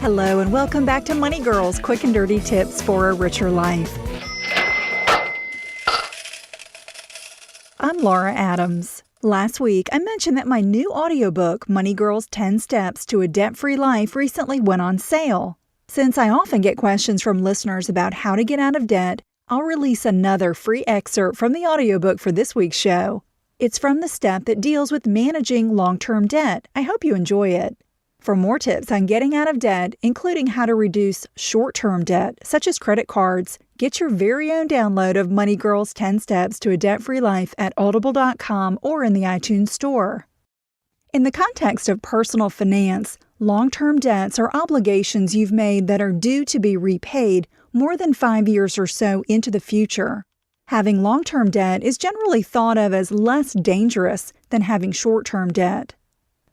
Hello and welcome back to Money Girls, quick and dirty tips for a richer life. I'm Laura Adams. Last week, I mentioned that my new audiobook, Money Girls 10 Steps to a Debt-Free Life, recently went on sale. Since I often get questions from listeners about how to get out of debt, I'll release another free excerpt from the audiobook for this week's show. It's from the step that deals with managing long-term debt. I hope you enjoy it. For more tips on getting out of debt, including how to reduce short-term debt, such as credit cards, get your very own download of Money Girls 10 Steps to a Debt-Free Life at audible.com or in the iTunes Store. In the context of personal finance, long-term debts are obligations you've made that are due to be repaid more than 5 years or so into the future. Having long-term debt is generally thought of as less dangerous than having short-term debt.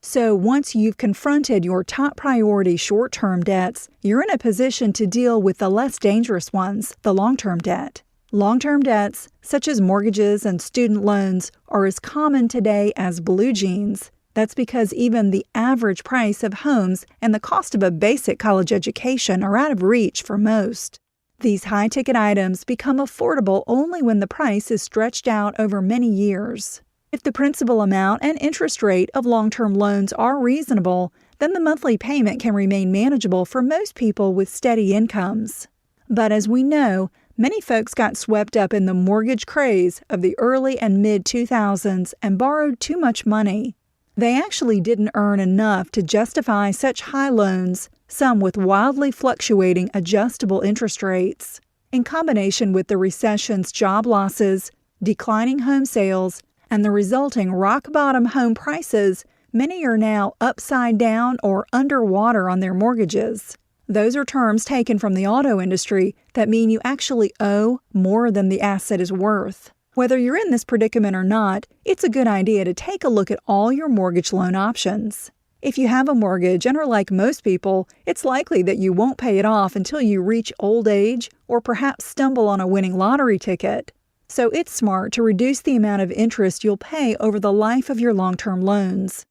So once you've confronted your top priority short-term debts, you're in a position to deal with the less dangerous ones, the long-term debt. Long-term debts, such as mortgages and student loans, are as common today as blue jeans. That's because even the average price of homes and the cost of a basic college education are out of reach for most. These high-ticket items become affordable only when the price is stretched out over many years. If the principal amount and interest rate of long-term loans are reasonable, then the monthly payment can remain manageable for most people with steady incomes. But as we know, many folks got swept up in the mortgage craze of the early and mid-2000s and borrowed too much money. They actually didn't earn enough to justify such high loans, some with wildly fluctuating adjustable interest rates. In combination with the recession's job losses, declining home sales, and the resulting rock-bottom home prices, many are now upside down or underwater on their mortgages. Those are terms taken from the auto industry that mean you actually owe more than the asset is worth. Whether you're in this predicament or not, it's a good idea to take a look at all your mortgage loan options. If you have a mortgage and are like most people, it's likely that you won't pay it off until you reach old age or perhaps stumble on a winning lottery ticket. So it's smart to reduce the amount of interest you'll pay over the life of your long-term loans.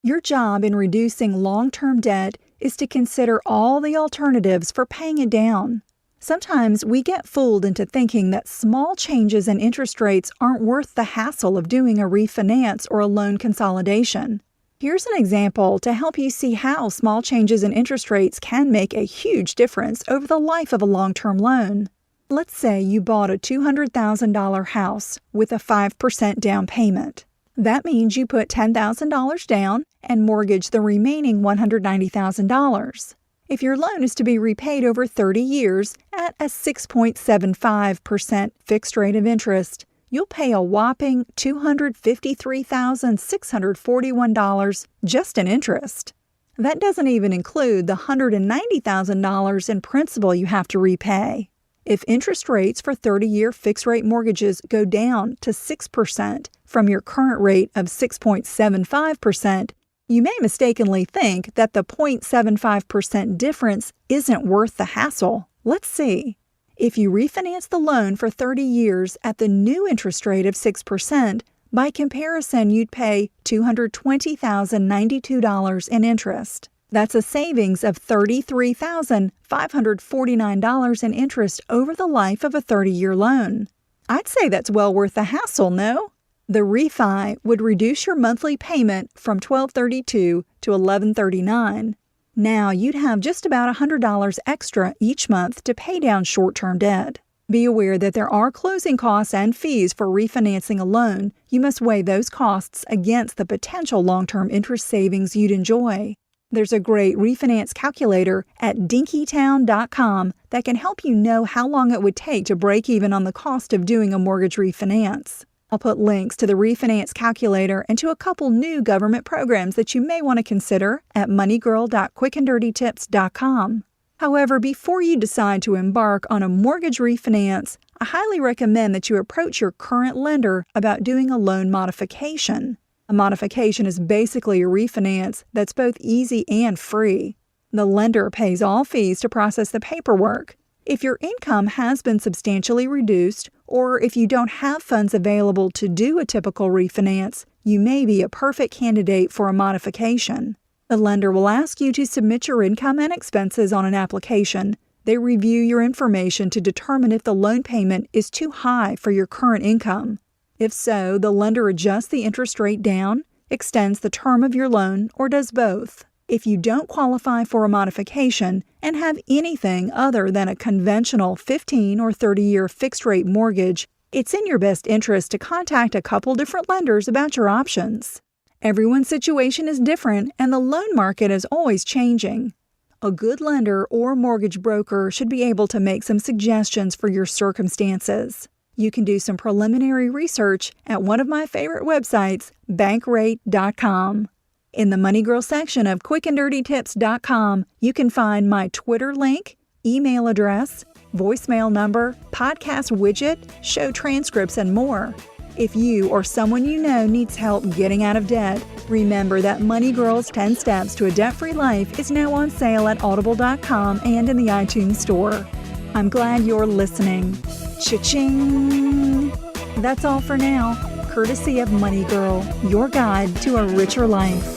Your job in reducing long-term debt is to consider all the alternatives for paying it down. Sometimes we get fooled into thinking that small changes in interest rates aren't worth the hassle of doing a refinance or a loan consolidation. Here's an example to help you see how small changes in interest rates can make a huge difference over the life of a long-term loan. Let's say you bought a $200,000 house with a 5% down payment. That means you put $10,000 down and mortgage the remaining $190,000. If your loan is to be repaid over 30 years at a 6.75% fixed rate of interest, you'll pay a whopping $253,641 just in interest. That doesn't even include the $190,000 in principal you have to repay. If interest rates for 30-year fixed-rate mortgages go down to 6% from your current rate of 6.75%, you may mistakenly think that the 0.75% difference isn't worth the hassle. Let's see. If you refinance the loan for 30 years at the new interest rate of 6%, by comparison, you'd pay $220,092 in interest. That's a savings of $33,549 in interest over the life of a 30-year loan. I'd say that's well worth the hassle, no? The refi would reduce your monthly payment from $1,232 to $1,139. Now you'd have just about $100 extra each month to pay down short-term debt. Be aware that there are closing costs and fees for refinancing a loan. You must weigh those costs against the potential long-term interest savings you'd enjoy. There's a great refinance calculator at dinkytown.com that can help you know how long it would take to break even on the cost of doing a mortgage refinance. I'll put links to the refinance calculator and to a couple new government programs that you may want to consider at moneygirl.quickanddirtytips.com. However, before you decide to embark on a mortgage refinance, I highly recommend that you approach your current lender about doing a loan modification. A modification is basically a refinance that's both easy and free. The lender pays all fees to process the paperwork. If your income has been substantially reduced, or if you don't have funds available to do a typical refinance, you may be a perfect candidate for a modification. The lender will ask you to submit your income and expenses on an application. They review your information to determine if the loan payment is too high for your current income. If so, the lender adjusts the interest rate down, extends the term of your loan, or does both. If you don't qualify for a modification and have anything other than a conventional 15 or 30-year fixed-rate mortgage, it's in your best interest to contact a couple different lenders about your options. Everyone's situation is different, and the loan market is always changing. A good lender or mortgage broker should be able to make some suggestions for your circumstances. You can do some preliminary research at one of my favorite websites, bankrate.com. In the Money Girl section of quickanddirtytips.com, you can find my Twitter link, email address, voicemail number, podcast widget, show transcripts, and more. If you or someone you know needs help getting out of debt, remember that Money Girl's 10 Steps to a Debt-Free Life is now on sale at audible.com and in the iTunes Store. I'm glad you're listening. Cha-ching! That's all for now, courtesy of Money Girl, your guide to a richer life.